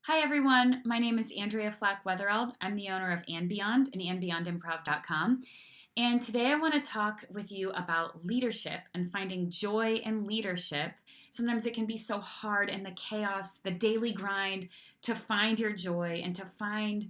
Hi everyone, my name is Andrea Flack-Wetherald. I'm the owner of And Beyond and andbeyondimprov.com. And today I want to talk with you about leadership and finding joy in leadership. Sometimes it can be so hard in the chaos, the daily grind, to find your joy and to find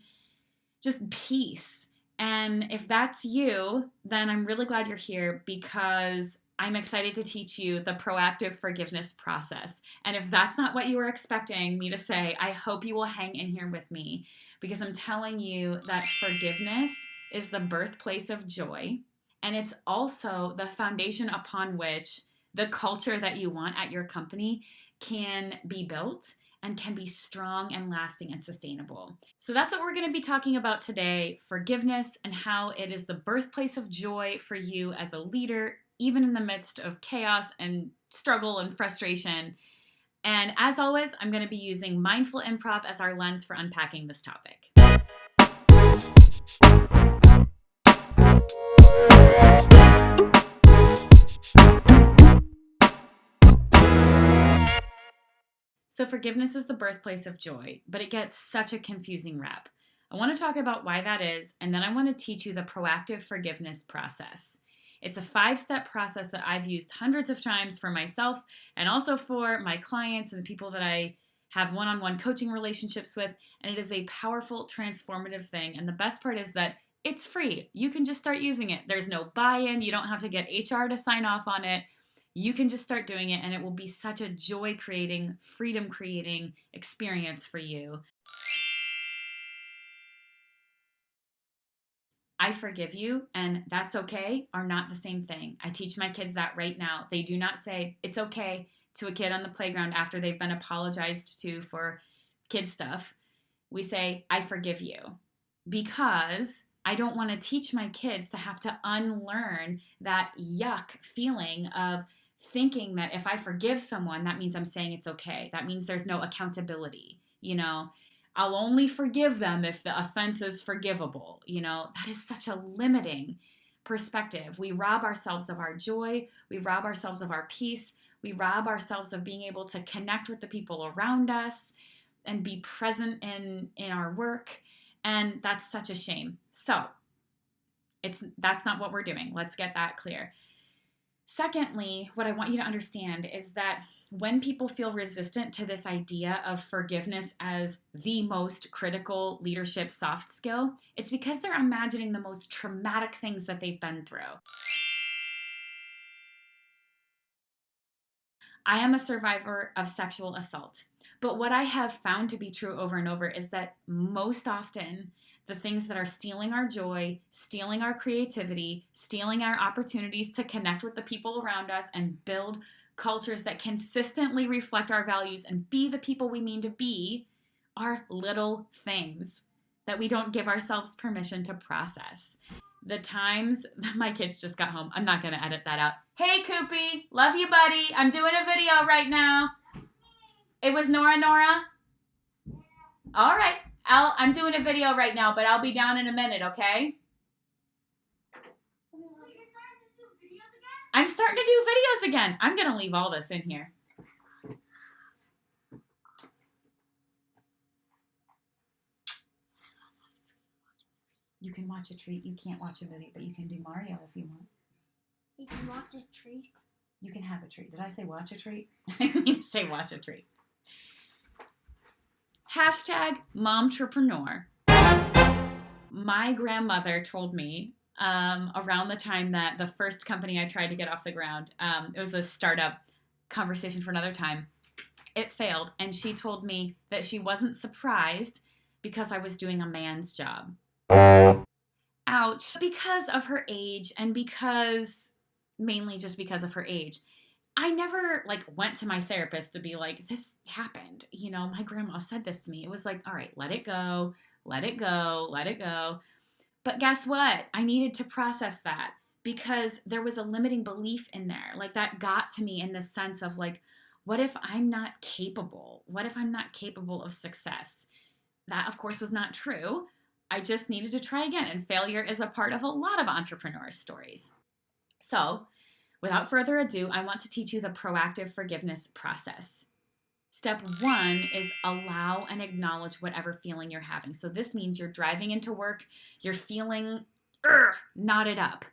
just peace. And if that's you, then I'm really glad you're here because I'm excited to teach you the proactive forgiveness process. And if that's not what you were expecting me to say, I hope you will hang in here with me because I'm telling you that forgiveness is the birthplace of joy. And it's also the foundation upon which the culture that you want at your company can be built and can be strong and lasting and sustainable. So that's what we're going to be talking about today, forgiveness and how it is the birthplace of joy for you as a leader, even in the midst of chaos and struggle and frustration. And as always, I'm going to be using mindful improv as our lens for unpacking this topic. So forgiveness is the birthplace of joy, but it gets such a confusing rap. I want to talk about why that is, and then I want to teach you the proactive forgiveness process. It's a 5-step process that I've used hundreds of times for myself and also for my clients and the people that I have one-on-one coaching relationships with, and it is a powerful, transformative thing. And the best part is that it's free. You can just start using it. There's no buy-in. You don't have to get HR to sign off on it. You can just start doing it, and it will be such a joy-creating, freedom-creating experience for you. I forgive you, and that's okay are not the same thing. I teach my kids that right now. They do not say it's okay to a kid on the playground after they've been apologized to for kid stuff. We say, I forgive you, because I don't want to teach my kids to have to unlearn that yuck feeling of thinking that if I forgive someone, that means I'm saying it's okay. That means there's no accountability. I'll only forgive them if the offense is forgivable. That is such a limiting perspective. We rob ourselves of our joy. We rob ourselves of our peace. We rob ourselves of being able to connect with the people around us and be present in our work. And that's such a shame. So that's not what we're doing. Let's get that clear. Secondly, what I want you to understand is that when people feel resistant to this idea of forgiveness as the most critical leadership soft skill, it's because they're imagining the most traumatic things that they've been through. I am a survivor of sexual assault, but what I have found to be true over and over is that most often the things that are stealing our joy, stealing our creativity, stealing our opportunities to connect with the people around us and build cultures that consistently reflect our values and be the people we mean to be are little things that we don't give ourselves permission to process. The times that my kids just got home, I'm not going to edit that out. Hey, Koopy, love you, buddy. I'm doing a video right now. It was Nora. All right. I'm doing a video right now, but I'll be down in a minute, okay? I'm starting to do videos again. I'm going to leave all this in here. You can watch a treat. You can't watch a video, but you can do Mario if you want. You can watch a treat. You can have a treat. Did I say watch a treat? I mean to say watch a treat. Hashtag MOMTREPRENEUR. My grandmother told me around the time that the first company I tried to get off the ground, it was a startup, conversation for another time, it failed. And she told me that she wasn't surprised because I was doing a man's job. Ouch. Because of her age and mainly just because of her age. I never went to my therapist to be like, this happened. My grandma said this to me. It was like, all right, let it go, let it go, let it go. But guess what? I needed to process that because there was a limiting belief in there. That got to me in the sense of what if I'm not capable? What if I'm not capable of success? That, of course, was not true. I just needed to try again. And failure is a part of a lot of entrepreneur stories. So, without further ado, I want to teach you the proactive forgiveness process. Step 1 is allow and acknowledge whatever feeling you're having. So this means you're driving into work, you're feeling knotted up.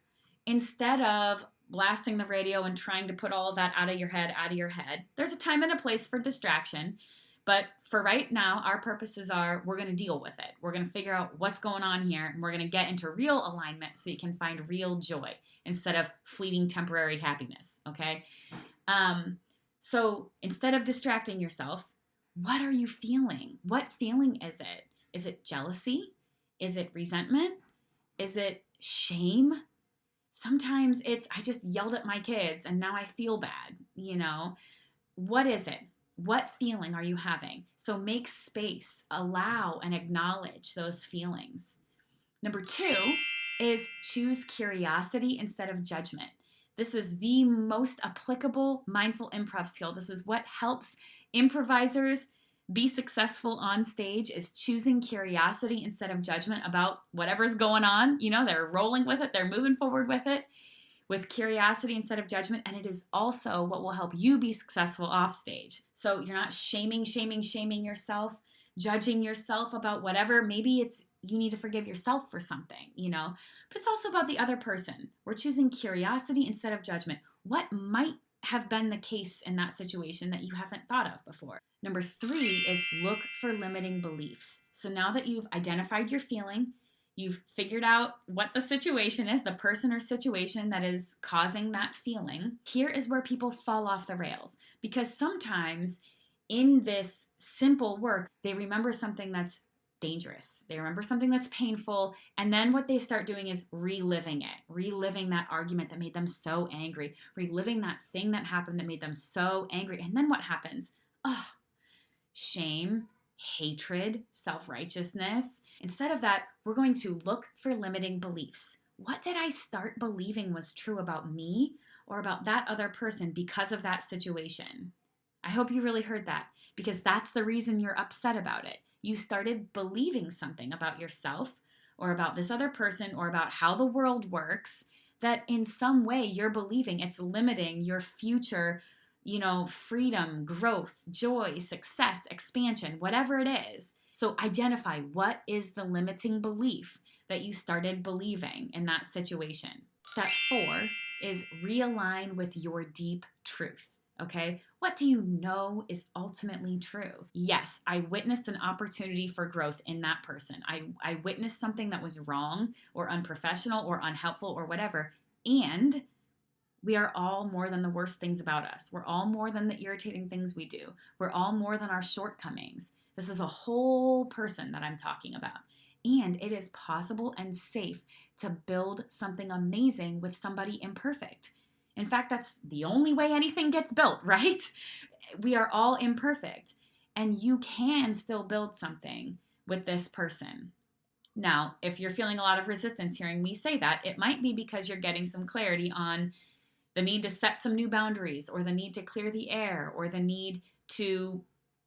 Instead of blasting the radio and trying to put all of that out of your head, there's a time and a place for distraction. But for right now, our purposes are we're going to deal with it. We're going to figure out what's going on here, and we're going to get into real alignment so you can find real joy instead of fleeting temporary happiness, okay? So instead of distracting yourself, what are you feeling? What feeling is it? Is it jealousy? Is it resentment? Is it shame? Sometimes it's, I just yelled at my kids and now I feel bad, you know? What is it? What feeling are you having? So make space, allow and acknowledge those feelings. Number 2 is choose curiosity instead of judgment. This is the most applicable mindful improv skill. This is what helps improvisers be successful on stage, is choosing curiosity instead of judgment about whatever's going on. You know, they're rolling with it, they're moving forward with it, with curiosity instead of judgment. And it is also what will help you be successful off stage. So you're not shaming yourself, judging yourself about whatever. Maybe it's you need to forgive yourself for something, you know, but it's also about the other person. We're choosing curiosity instead of judgment. What might have been the case in that situation that you haven't thought of before? Number 3 is look for limiting beliefs. So now that you've identified your feeling, you've figured out what the situation is, the person or situation that is causing that feeling, here is where people fall off the rails. Because sometimes in this simple work, they remember something that's dangerous. They remember something that's painful, and then what they start doing is reliving it, reliving that argument that made them so angry, reliving that thing that happened that made them so angry. And then what happens? Shame, hatred, self-righteousness. Instead of that, we're going to look for limiting beliefs. What did I start believing was true about me or about that other person because of that situation? I hope you really heard that, because that's the reason you're upset about it. You started believing something about yourself or about this other person or about how the world works that in some way you're believing it's limiting your future, you know, freedom, growth, joy, success, expansion, whatever it is. So identify what is the limiting belief that you started believing in that situation. Step 4 is realign with your deep truth. Okay, what do you know is ultimately true? Yes, I witnessed an opportunity for growth in that person. I witnessed something that was wrong or unprofessional or unhelpful or whatever. And we are all more than the worst things about us. We're all more than the irritating things we do. We're all more than our shortcomings. This is a whole person that I'm talking about. And it is possible and safe to build something amazing with somebody imperfect. In fact, that's the only way anything gets built, right? We are all imperfect, and you can still build something with this person. Now, if you're feeling a lot of resistance hearing me say that, it might be because you're getting some clarity on the need to set some new boundaries, or the need to clear the air, or the need to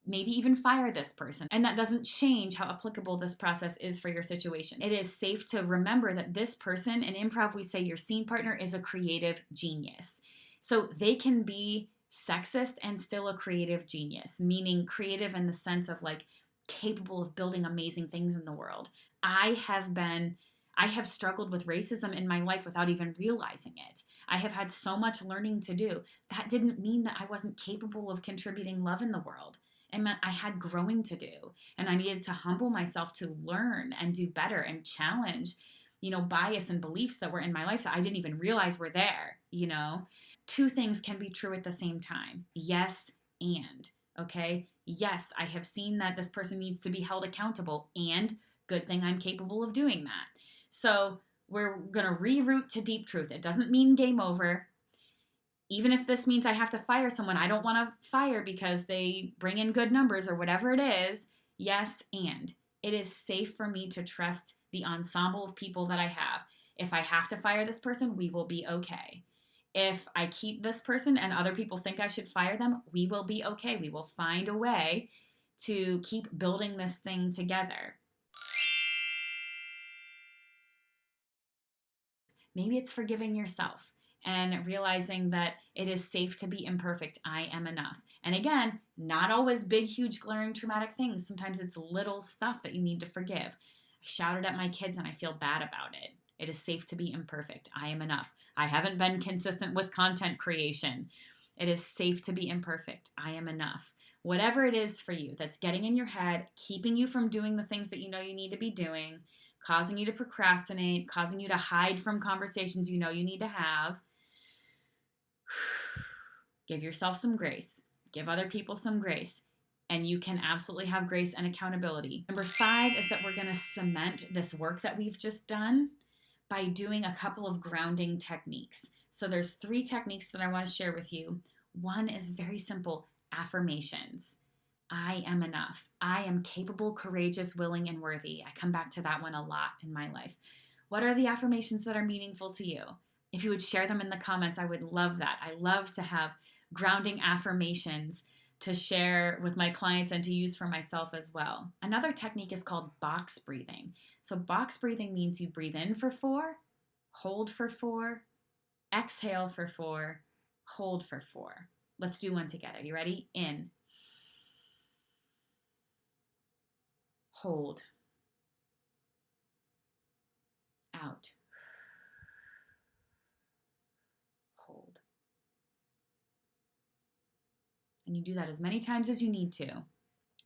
maybe even fire this person. And that doesn't change how applicable this process is for your situation. It is safe to remember that this person, in improv, we say your scene partner is a creative genius. So they can be sexist and still a creative genius, meaning creative in the sense of like capable of building amazing things in the world. I have struggled with racism in my life without even realizing it. I have had so much learning to do. That didn't mean that I wasn't capable of contributing love in the world. It meant I had growing to do, and I needed to humble myself to learn and do better and challenge, you know, bias and beliefs that were in my life that I didn't even realize were there, you know. 2 things can be true at the same time. Yes, and, okay? Yes, I have seen that this person needs to be held accountable, and good thing I'm capable of doing that. So we're going to reroute to deep truth. It doesn't mean game over. Even if this means I have to fire someone I don't want to fire because they bring in good numbers or whatever it is, yes, and it is safe for me to trust the ensemble of people that I have. If I have to fire this person, we will be okay. If I keep this person and other people think I should fire them, we will be okay. We will find a way to keep building this thing together. Maybe it's forgiving yourself and realizing that it is safe to be imperfect. I am enough. And again, not always big, huge, glaring, traumatic things. Sometimes it's little stuff that you need to forgive. I shouted at my kids and I feel bad about it. It is safe to be imperfect. I am enough. I haven't been consistent with content creation. It is safe to be imperfect. I am enough. Whatever it is for you that's getting in your head, keeping you from doing the things that you know you need to be doing, causing you to procrastinate, causing you to hide from conversations you know you need to have, give yourself some grace. Give other people some grace. And you can absolutely have grace and accountability. Number 5 is that we're going to cement this work that we've just done by doing a couple of grounding techniques. So there's 3 techniques that I want to share with you. One is very simple, affirmations. I am enough. I am capable, courageous, willing, and worthy. I come back to that one a lot in my life. What are the affirmations that are meaningful to you? If you would share them in the comments, I would love that. I love to have grounding affirmations to share with my clients and to use for myself as well. Another technique is called box breathing. So box breathing means you breathe in for 4, hold for 4, exhale for 4, hold for 4. Let's do one together. You ready? In. Hold. Out. Hold. And you do that as many times as you need to.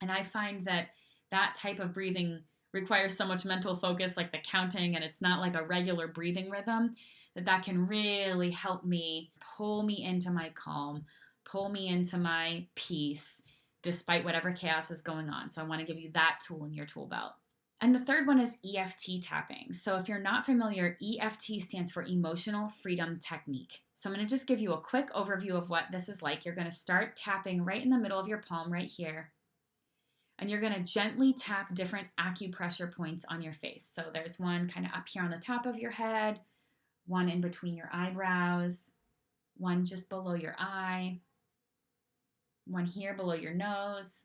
And I find that that type of breathing requires so much mental focus, like the counting, and it's not like a regular breathing rhythm, that can really help me pull me into my calm, pull me into my peace, despite whatever chaos is going on. So I want to give you that tool in your tool belt. And the third one is EFT tapping. So if you're not familiar, EFT stands for Emotional Freedom Technique. So I'm going to just give you a quick overview of what this is like. You're going to start tapping right in the middle of your palm right here. And you're going to gently tap different acupressure points on your face. So there's one kind of up here on the top of your head, one in between your eyebrows, one just below your eye, one here below your nose,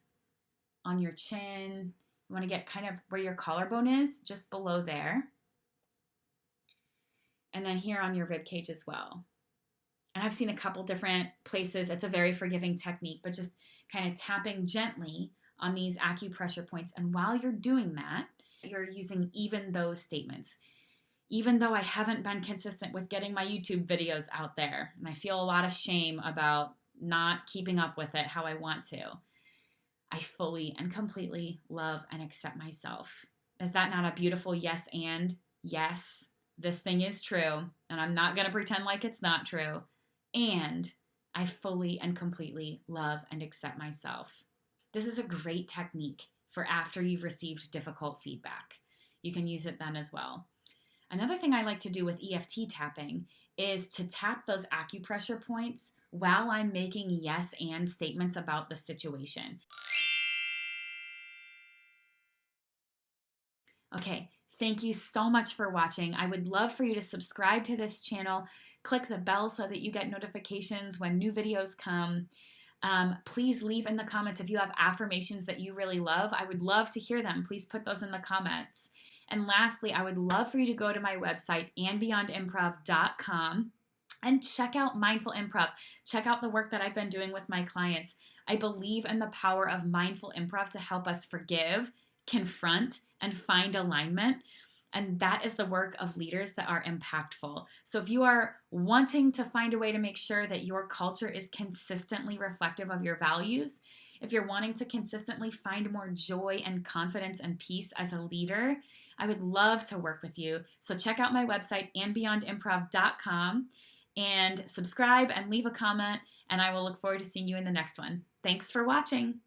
on your chin. You want to get kind of where your collarbone is, just below there. And then here on your rib cage as well. And I've seen a couple different places. It's a very forgiving technique, but just kind of tapping gently on these acupressure points. And while you're doing that, you're using even though statements. Even though I haven't been consistent with getting my YouTube videos out there, and I feel a lot of shame about not keeping up with it how I want to, I fully and completely love and accept myself. Is that not a beautiful yes and? Yes, this thing is true, and I'm not going to pretend like it's not true. And I fully and completely love and accept myself. This is a great technique for after you've received difficult feedback. You can use it then as well. Another thing I like to do with EFT tapping is to tap those acupressure points while I'm making yes and statements about the situation. Okay, thank you so much for watching. I would love for you to subscribe to this channel, click the bell so that you get notifications when new videos come. Please leave in the comments if you have affirmations that you really love. I would love to hear them. Please put those in the comments. And lastly, I would love for you to go to my website, andbeyondimprov.com, and check out Mindful Improv. Check out the work that I've been doing with my clients. I believe in the power of mindful improv to help us forgive, confront, and find alignment. And that is the work of leaders that are impactful. So if you are wanting to find a way to make sure that your culture is consistently reflective of your values, if you're wanting to consistently find more joy and confidence and peace as a leader, I would love to work with you. So check out my website, andbeyondimprov.com, and subscribe and leave a comment, and I will look forward to seeing you in the next one. Thanks for watching.